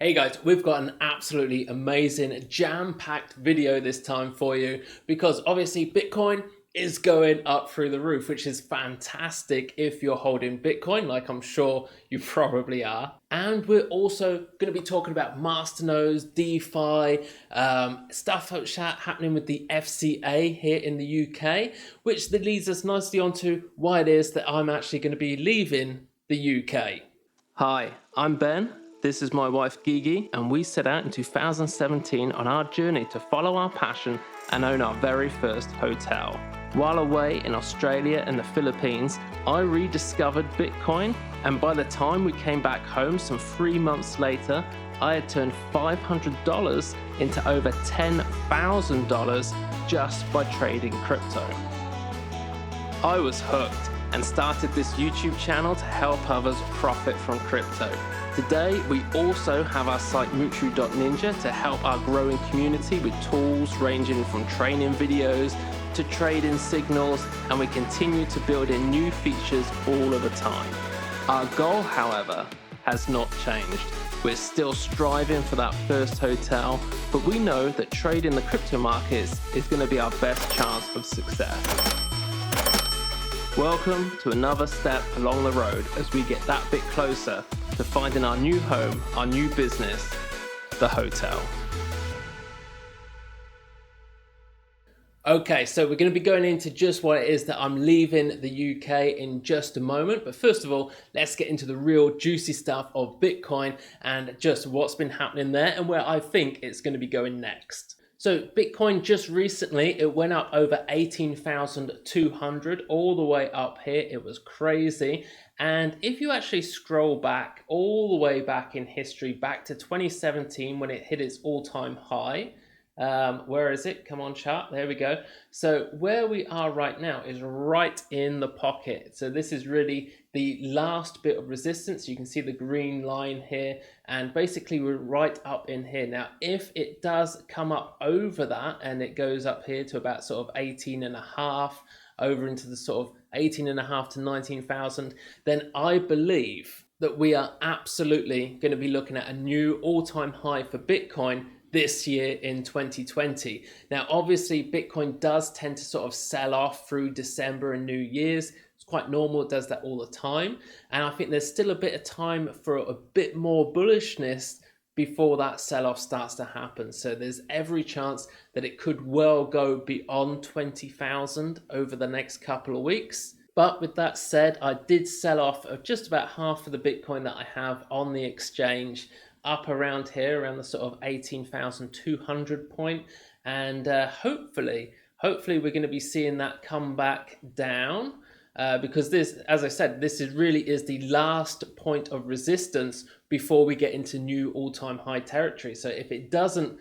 Hey guys, we've got an absolutely amazing jam-packed video this time for you because obviously Bitcoin is going up through the roof, which is fantastic if you're holding Bitcoin, like I'm sure you probably are. And we're also going to be talking about masternodes, DeFi, stuff happening with the FCA here in the UK, which leads us nicely onto why it is that I'm actually going to be leaving the UK. Hi, I'm Ben. This is my wife Gigi, and we set out in 2017 on our journey to follow our passion and own our very first hotel. While away in Australia and the Philippines, I rediscovered Bitcoin, and by the time we came back home some 3 months later, I had turned $500 into over $10,000 just by trading crypto. I was hooked and started this YouTube channel to help others profit from crypto. Today, we also have our site Moocharoo.ninja to help our growing community with tools ranging from training videos to trading signals, and we continue to build in new features all of the time. Our goal, however, has not changed. We're still striving for that first hotel, but we know that trading the crypto markets is going to be our best chance of success. Welcome to another step along the road as we get that bit closer to finding our new home, our new business, the hotel. Okay, so we're going to be going into just what it is that I'm leaving the UK in just a moment. But first of all, let's get into the real juicy stuff of Bitcoin and just what's been happening there and where I think it's going to be going next. So Bitcoin just recently, it went up over 18,200 all the way up here. It was crazy. And if you actually scroll back all the way back in history, back to 2017 when it hit its all-time high, where is it? Come on, chart. There we go. So where we are right now is right in the pocket. So this is really the last bit of resistance. You can see the green line here, and basically we're right up in here. Now, if it does come up over that and it goes up here to about sort of 18 and a half, over into the sort of 18 and a half to 19,000, then I believe that we are absolutely going to be looking at a new all-time high for Bitcoin this year in 2020. Now, obviously, Bitcoin does tend to sort of sell off through December and New Year's. It's quite normal, it does that all the time. And I think there's still a bit of time for a bit more bullishness before that sell-off starts to happen. So there's every chance that it could well go beyond 20,000 over the next couple of weeks. But with that said, I did sell off just about half of the Bitcoin that I have on the exchange up around here, around the sort of 18,200 point. And hopefully we're going to be seeing that come back down because this, as I said, this really is the last point of resistance before we get into new all-time high territory. So if it doesn't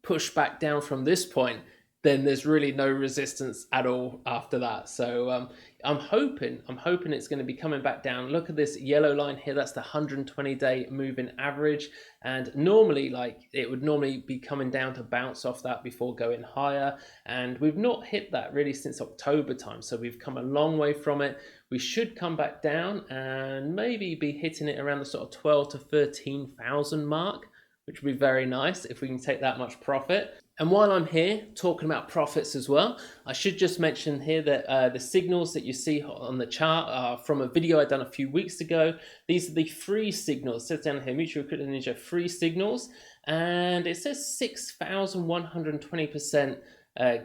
push back down from this point, then there's really no resistance at all after that. So I'm hoping it's going to be coming back down. Look at this yellow line here. That's the 120-day moving average. And normally, it would normally be coming down to bounce off that before going higher. And we've not hit that really since October time. So we've come a long way from it. We should come back down and maybe be hitting it around the sort of 12 to 13,000 mark, which would be very nice if we can take that much profit. And while I'm here talking about profits as well, I should just mention here that the signals that you see on the chart are from a video I done a few weeks ago. These are the free signals. It says down here, Moocharoo Crypto Ninja free signals, and it says 6,120%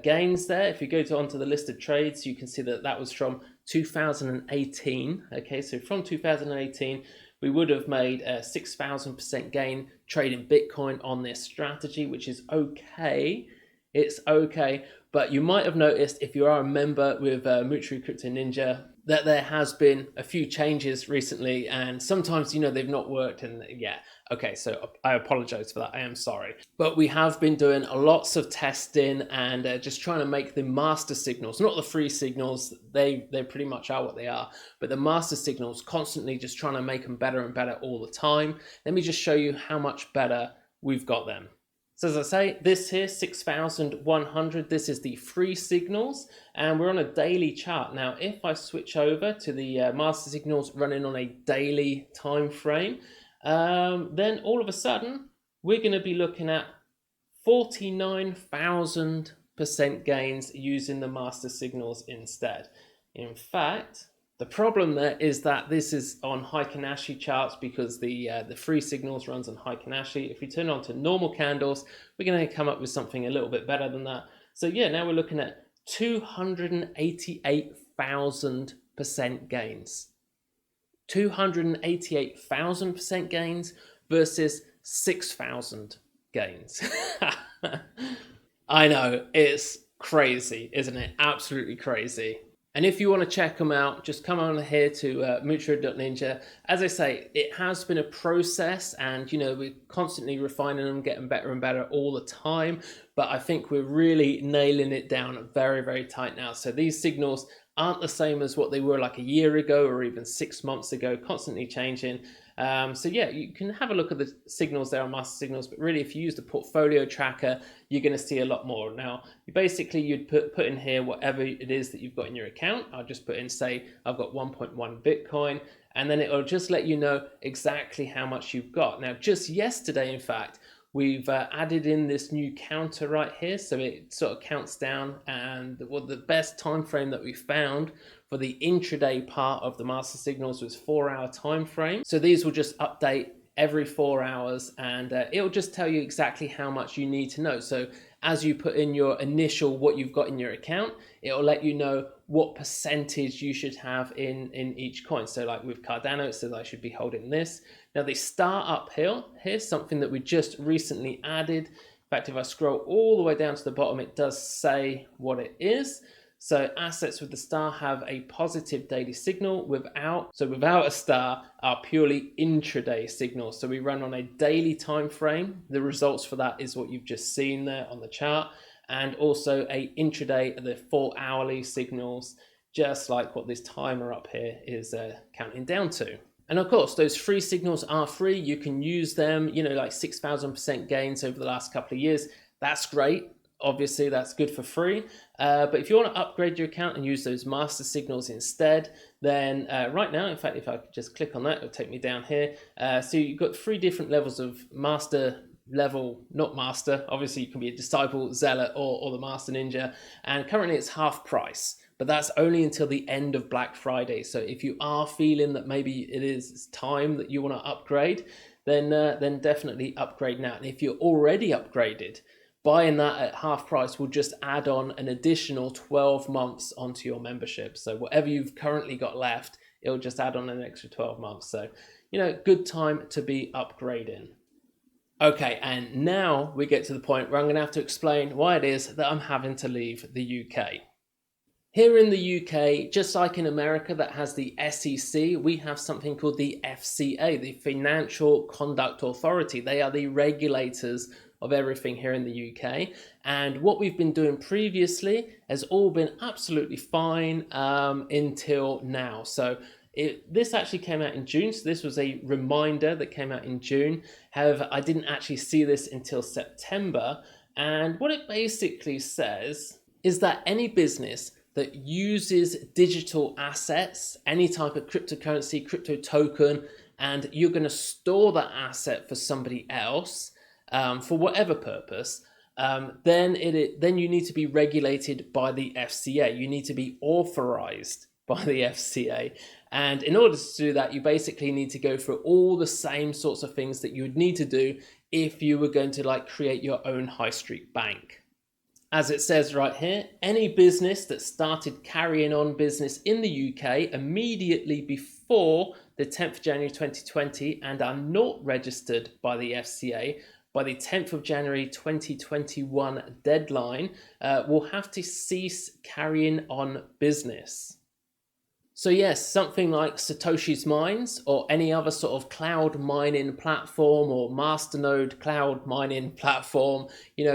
gains there. If you go onto the listed trades, you can see that that was from 2018. Okay, so from 2018. We would have made a 6,000% gain trading Bitcoin on this strategy, which is okay. It's okay, but you might have noticed if you are a member with Moocharoo Crypto Ninja that there has been a few changes recently, and sometimes, they've not worked, and yeah, okay, so I apologize for that, I am sorry. But we have been doing lots of testing and just trying to make the master signals, not the free signals, they pretty much are what they are, but the master signals, constantly just trying to make them better and better all the time. Let me just show you how much better we've got them. So as I say, this here, 6,100, this is the free signals, and we're on a daily chart. Now, if I switch over to the master signals running on a daily time frame, then all of a sudden, we're going to be looking at 49,000% gains using the master signals instead. In fact, the problem there is that this is on Heikin-Ashi charts because the free signals runs on Heikin-Ashi. If we turn on to normal candles, we're going to come up with something a little bit better than that. So yeah, now we're looking at 288,000% gains. 288,000% gains versus 6,000 gains. I know, it's crazy, isn't it? Absolutely crazy. And if you want to check them out, just come on here to Moocharoo.ninja. As I say, it has been a process, and we're constantly refining them, getting better and better all the time. But I think we're really nailing it down very, very tight now. So these signals aren't the same as what they were like a year ago or even 6 months ago, constantly changing. So yeah, you can have a look at the signals there on master signals, but really if you use the portfolio tracker, you're going to see a lot more. Now, you'd put in here whatever it is that you've got in your account. I'll just put in, say, I've got 1.1 Bitcoin, and then it'll just let you know exactly how much you've got. Now, just yesterday, in fact, we've added in this new counter right here, so it sort of counts down, and the best time frame that we found for the intraday part of the master signals was 4-hour time frame. So these will just update every 4 hours, and it'll just tell you exactly how much you need to know. So as you put in your initial what you've got in your account, it'll let you know what percentage you should have in each coin. So like with Cardano, it says I should be holding this. Now the star up here, here's something that we just recently added. In fact, if I scroll all the way down to the bottom, it does say what it is. So assets with the star have a positive daily signal. Without a star are purely intraday signals. So we run on a daily time frame. The results for that is what you've just seen there on the chart. And also a intraday, the 4-hourly signals, just like what this timer up here is counting down to. And of course, those free signals are free. You can use them, like 6,000% gains over the last couple of years. That's great. Obviously, that's good for free. But if you want to upgrade your account and use those master signals instead, then right now, in fact, if I could just click on that, it'll take me down here. So you've got 3 different levels of master level, not master. Obviously, you can be a disciple, zealot, or the master ninja. And currently it's half price. But that's only until the end of Black Friday. So if you are feeling that maybe it's time that you want to upgrade, then definitely upgrade now. And if you're already upgraded, buying that at half price will just add on an additional 12 months onto your membership. So whatever you've currently got left, it'll just add on an extra 12 months. So, good time to be upgrading. Okay, and now we get to the point where I'm going to have to explain why it is that I'm having to leave the UK. Here in the UK, just like in America that has the SEC, we have something called the FCA, the Financial Conduct Authority. They are the regulators of everything here in the UK. And what we've been doing previously has all been absolutely fine until now. So this actually came out in June. So this was a reminder that came out in June. However, I didn't actually see this until September. And what it basically says is that any business that uses digital assets, any type of cryptocurrency, crypto token, and you're going to store that asset for somebody else for whatever purpose, then you need to be regulated by the FCA. You need to be authorized by the FCA. And in order to do that, you basically need to go through all the same sorts of things that you would need to do if you were going to create your own high street bank. As it says right here, any business that started carrying on business in the UK immediately before the 10th of January 2020 and are not registered by the FCA by the 10th of January 2021 deadline will have to cease carrying on business. So yes, something like Satoshi's Mines or any other sort of cloud mining platform or masternode cloud mining platform,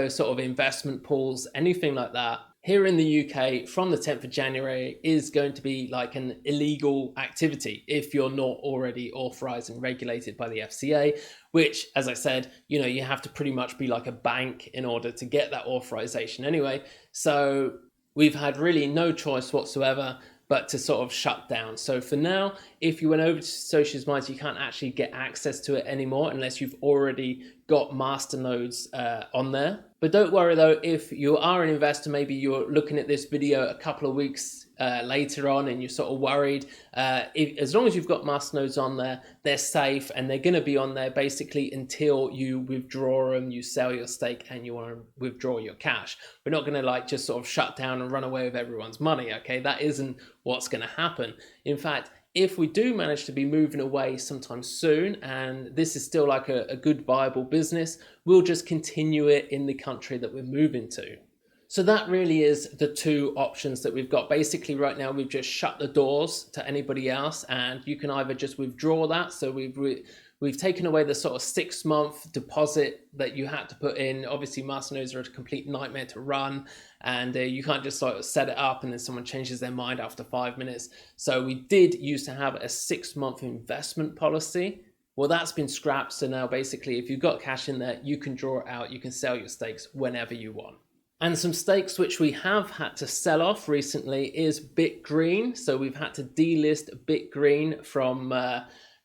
sort of investment pools, anything like that, here in the UK from the 10th of January is going to be like an illegal activity if you're not already authorized and regulated by the FCA, which, as I said, you have to pretty much be like a bank in order to get that authorization anyway. So we've had really no choice whatsoever but to sort of shut down. So for now, if you went over to Satoshi's Mines, you can't actually get access to it anymore unless you've already got masternodes on there. But don't worry though, if you are an investor, maybe you're looking at this video a couple of weeks later on and you're sort of worried, as long as you've got masternodes on there, they're safe and they're going to be on there basically until you withdraw them, you sell your stake and you want to withdraw your cash. We're not going to like just sort of shut down and run away with everyone's money, okay? That isn't what's going to happen. In fact, if we do manage to be moving away sometime soon, and this is still like a good viable business, we'll just continue it in the country that we're moving to. So that really is the two options that we've got. Basically right now we've just shut the doors to anybody else, and you can either just withdraw that. So we've taken away the sort of 6-month deposit that you had to put in. Obviously masternodes are a complete nightmare to run, and you can't just sort of set it up and then someone changes their mind after 5 minutes. So we did used to have a 6-month investment policy. Well, that's been scrapped. So now basically if you've got cash in there, you can draw it out, you can sell your stakes whenever you want. And some stakes which we have had to sell off recently is BitGreen. So we've had to delist BitGreen from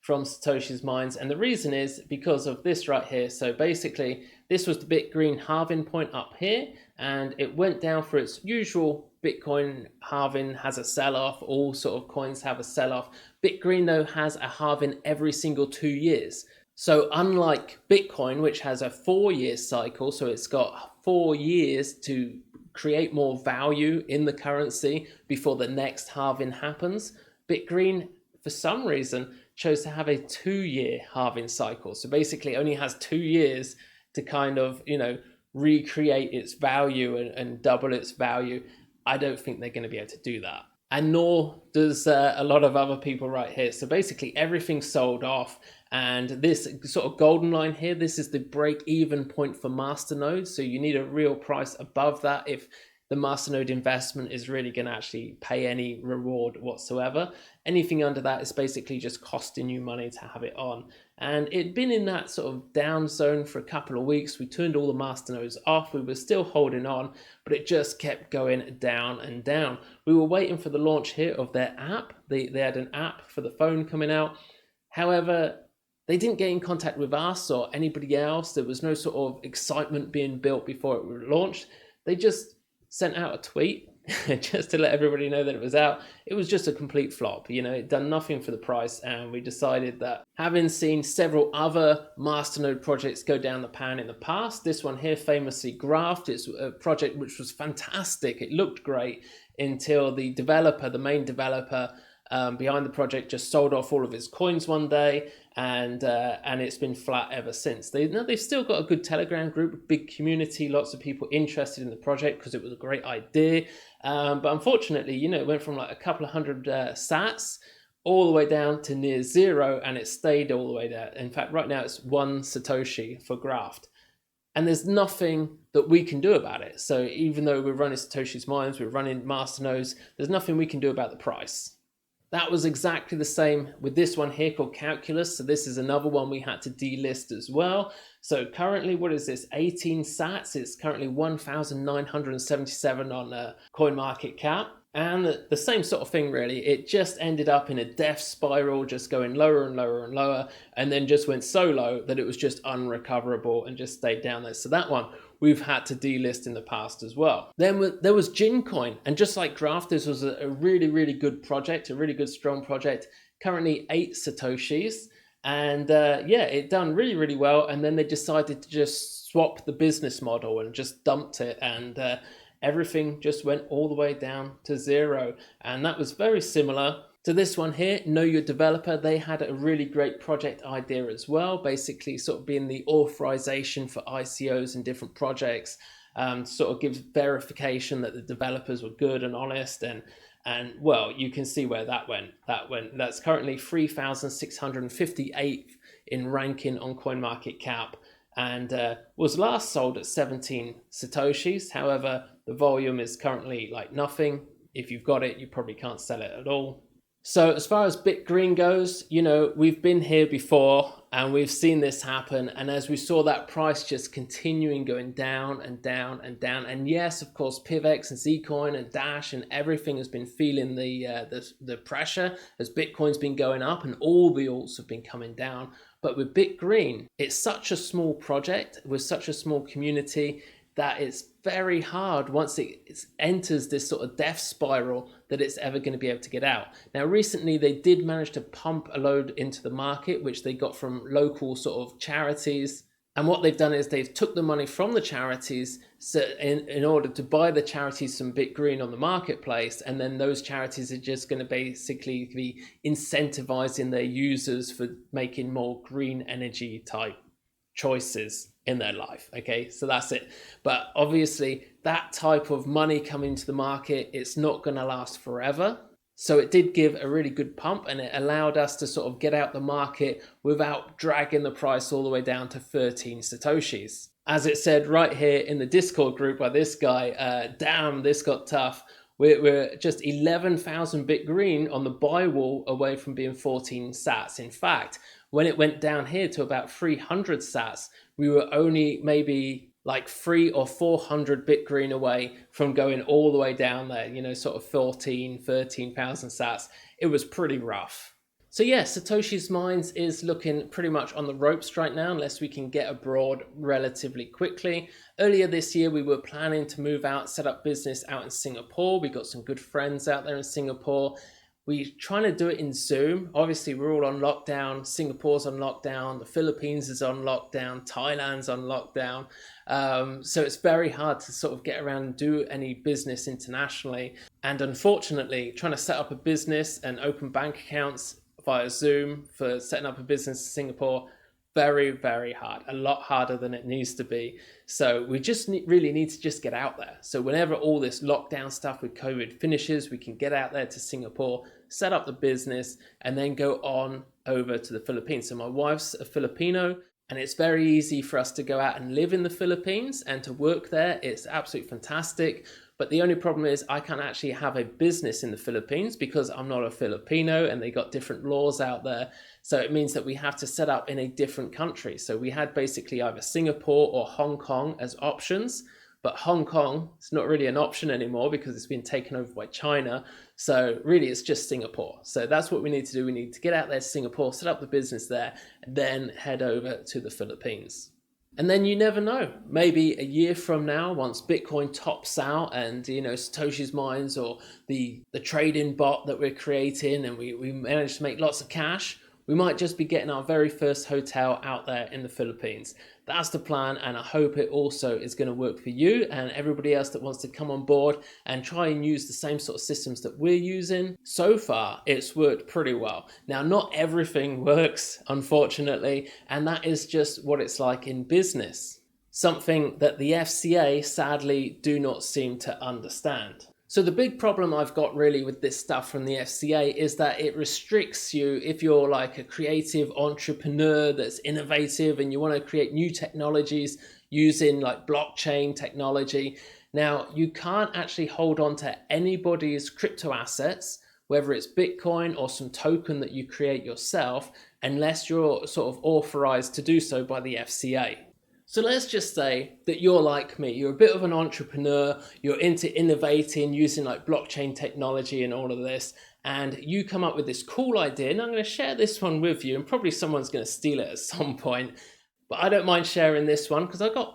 Satoshi's Mines. And the reason is because of this right here. So basically this was the BitGreen halving point up here, and it went down for its usual Bitcoin halving has a sell-off. All sort of coins have a sell-off. BitGreen though has a halving every single 2 years. So unlike Bitcoin, which has a 4-year cycle, so it's got 4 years to create more value in the currency before the next halving happens, BitGreen, for some reason, chose to have a 2-year halving cycle. So basically it only has 2 years to kind of, you know, recreate its value and double its value. I don't think they're going to be able to do that. And nor does a lot of other people right here. So basically everything's sold off. And this sort of golden line here, this is the break-even point for masternodes. So you need a real price above that if the masternode investment is really going to actually pay any reward whatsoever. Anything under that is basically just costing you money to have it on. And it'd been in that sort of down zone for a couple of weeks. We turned all the masternodes off. We were still holding on, but it just kept going down and down. We were waiting for the launch here of their app. They had an app for the phone coming out. However, they didn't get in contact with us or anybody else. There was no sort of excitement being built before it was launched. They just sent out a tweet just to let everybody know that it was out. It was just a complete flop. You know, it done nothing for the price, and we decided that, having seen several other masternode projects go down the pan in the past, this one here, famously Graft, it's a project which was fantastic. It looked great until the developer, the main developer behind the project, just sold off all of his coins one day, and it's been flat ever since. They've still got a good Telegram group, a big community, lots of people interested in the project because it was a great idea. But unfortunately, you know, it went from like a couple of hundred sats all the way down to near zero, and it stayed all the way there. In fact, right now it's 1 Satoshi for Graft. And there's nothing that we can do about it. So even though we're running Satoshi's Mines, we're running masternodes, there's nothing we can do about the price. That was exactly the same with this one here called Calculus. So this is another one we had to delist as well. So currently, what is this? 18 sats. It's currently 1,977 on CoinMarketCap. And the same sort of thing, really. It just ended up in a death spiral, just going lower and lower and lower, and then just went so low that it was just unrecoverable and just stayed down there. So that one we've had to delist in the past as well. Then there was Gincoin, and just like Graft, this was a really, really good project, a really good, strong project. Currently 8 Satoshis, and yeah, it done really, really well. And then they decided to just swap the business model and just dumped it, and everything just went all the way down to zero. And that was very similar to this one here, Know Your Developer. They had a really great project idea as well, basically sort of being the authorization for ICOs and different projects, sort of gives verification that the developers were good and honest. And well, you can see where that went. That's currently 3,658 in ranking on CoinMarketCap, and was last sold at 17 Satoshis. However, the volume is currently like nothing. If you've got it, you probably can't sell it at all. So as far as BitGreen goes, you know, we've been here before and we've seen this happen. And as we saw that price just continuing going down and down and down. And yes, of course, PivX and Zcoin and Dash and everything has been feeling the pressure as Bitcoin's been going up and all the alts have been coming down. But with BitGreen, it's such a small project with such a small community that it's very hard once it enters this sort of death spiral that it's ever going to be able to get out. Now, recently they did manage to pump a load into the market, which they got from local sort of charities. And what they've done is they've took the money from the charities in order to buy the charities some BitGreen on the marketplace. And then those charities are just going to basically be incentivizing their users for making more green energy type choices in their life. Okay, so that's it. But obviously that type of money coming to the market, it's not going to last forever. So it did give a really good pump, and it allowed us to sort of get out the market without dragging the price all the way down to 13 Satoshis. As it said right here in the Discord group by this guy, damn, this got tough. We're just 11,000 BitGreen on the buy wall away from being 14 sats. In fact, when it went down here to about 300 sats, we were only maybe like 300 or 400 BitGreen away from going all the way down there, you know, sort of 13,000 sats. It was pretty rough. So yeah, Satoshi's Mines is looking pretty much on the ropes right now, unless we can get abroad relatively quickly. Earlier this year, we were planning to move out, set up business out in Singapore. We got some good friends out there in Singapore. We're trying to do it in Zoom. Obviously, we're all on lockdown. Singapore's on lockdown. The Philippines is on lockdown. Thailand's on lockdown. So it's very hard to sort of get around and do any business internationally. And unfortunately, trying to set up a business and open bank accounts via Zoom for setting up a business in Singapore, very, very hard. A lot harder than it needs to be. So we just really need to just get out there. So whenever all this lockdown stuff with COVID finishes, we can get out there to Singapore, set up the business, and then go on over to the Philippines. So my wife's a Filipino, and it's very easy for us to go out and live in the Philippines and to work there. It's absolutely fantastic. But the only problem is I can't actually have a business in the Philippines because I'm not a Filipino, and they got different laws out there. So it means that we have to set up in a different country. So we had basically either Singapore or Hong Kong as options. But Hong Kong is not really an option anymore because it's been taken over by China. So really it's just Singapore. So that's what we need to do. We need to get out there to Singapore, set up the business there, and then head over to the Philippines. And then you never know, maybe a year from now, once Bitcoin tops out and, you know, Satoshi's Mines or the trading bot that we're creating, and we manage to make lots of cash, we might just be getting our very first hotel out there in the Philippines. That's the plan, and I hope it also is going to work for you and everybody else that wants to come on board and try and use the same sort of systems that we're using. So far, it's worked pretty well. Now, not everything works, unfortunately, and that is just what it's like in business. Something that the FCA sadly do not seem to understand. So the big problem I've got really with this stuff from the FCA is that it restricts you if you're like a creative entrepreneur that's innovative and you want to create new technologies using like blockchain technology. Now, you can't actually hold on to anybody's crypto assets, whether it's Bitcoin or some token that you create yourself, unless you're sort of authorized to do so by the FCA. So let's just say that you're like me, you're a bit of an entrepreneur, you're into innovating, using like blockchain technology and all of this, and you come up with this cool idea, and I'm going to share this one with you, and probably someone's going to steal it at some point, but I don't mind sharing this one because I got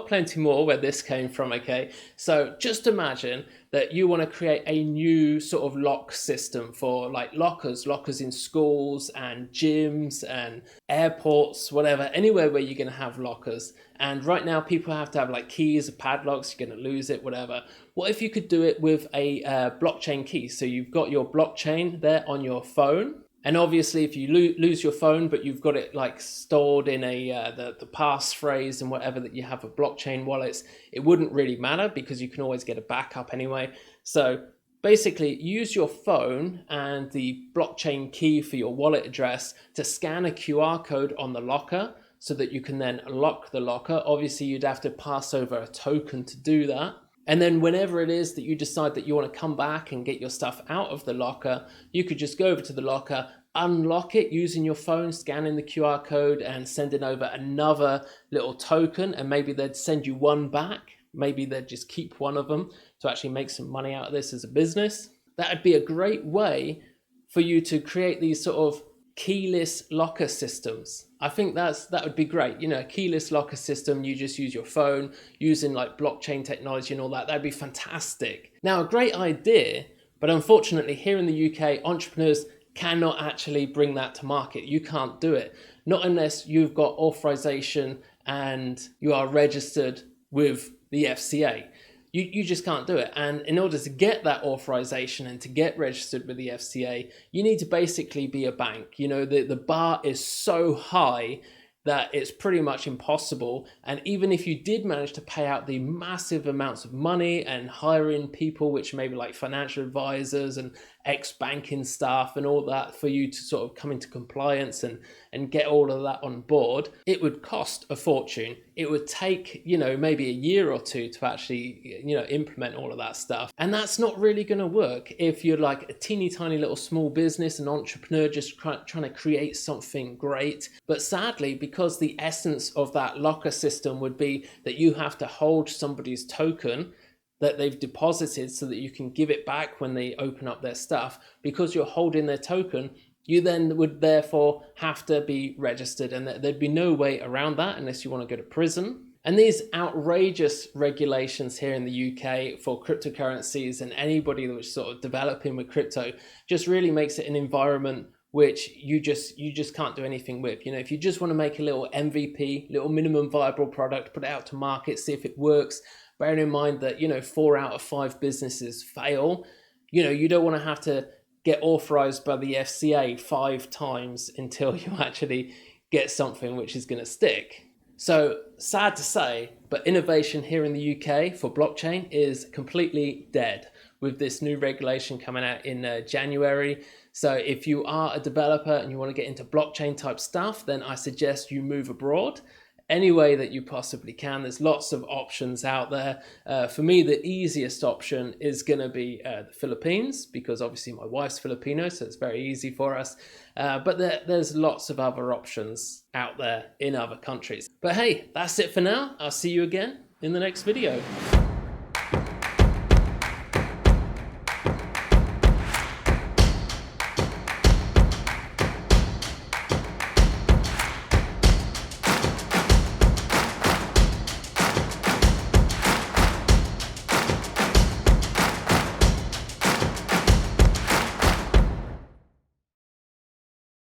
plenty more where this came from, okay? So just imagine that you want to create a new sort of lock system for like lockers in schools and gyms and airports, whatever, anywhere where you're going to have lockers. And right now people have to have like keys or padlocks, you're going to lose it, whatever. What if you could do it with a blockchain key? So you've got your blockchain there on your phone. And obviously, if you lose your phone, but you've got it like stored in the passphrase and whatever that you have of blockchain wallets, it wouldn't really matter because you can always get a backup anyway. So basically, use your phone and the blockchain key for your wallet address to scan a QR code on the locker so that you can then lock the locker. Obviously, you'd have to pass over a token to do that. And then whenever it is that you decide that you want to come back and get your stuff out of the locker, you could just go over to the locker, unlock it using your phone, scanning the QR code and sending over another little token. And maybe they'd send you one back. Maybe they'd just keep one of them to actually make some money out of this as a business. That would be a great way for you to create these sort of keyless locker systems. I think that would be great. You know, a keyless locker system, you just use your phone using like blockchain technology and all that. That'd be fantastic. Now, a great idea, but unfortunately here in the UK, entrepreneurs cannot actually bring that to market. You can't do it. Not unless you've got authorization and you are registered with the FCA. You just can't do it. And in order to get that authorization and to get registered with the FCA, you need to basically be a bank. You know, the bar is so high that it's pretty much impossible. And even if you did manage to pay out the massive amounts of money and hire in people, which maybe like financial advisors and ex-banking staff and all that for you to sort of come into compliance and get all of that on board, it would cost a fortune. It would take, you know, maybe a year or two to actually, you know, implement all of that stuff. And that's not really going to work if you're like a teeny tiny little small business, an entrepreneur just trying to create something great. But sadly, because the essence of that locker system would be that you have to hold somebody's token that they've deposited so that you can give it back when they open up their stuff, because you're holding their token, you then would therefore have to be registered, and there'd be no way around that unless you want to go to prison. And these outrageous regulations here in the UK for cryptocurrencies and anybody that's sort of developing with crypto just really makes it an environment which you just can't do anything with. You know, if you just want to make a little MVP, little minimum viable product, put it out to market, see if it works, bearing in mind that, you know, 4 out of 5 businesses fail, you know, you don't want to have to get authorized by the FCA 5 times until you actually get something which is going to stick. So sad to say, but innovation here in the UK for blockchain is completely dead with this new regulation coming out in January. So if you are a developer and you want to get into blockchain type stuff, then I suggest you move abroad any way that you possibly can. There's lots of options out there. For me, the easiest option is going to be the Philippines, because obviously my wife's Filipino, so it's very easy for us. But there's lots of other options out there in other countries. But hey, that's it for now. I'll see you again in the next video.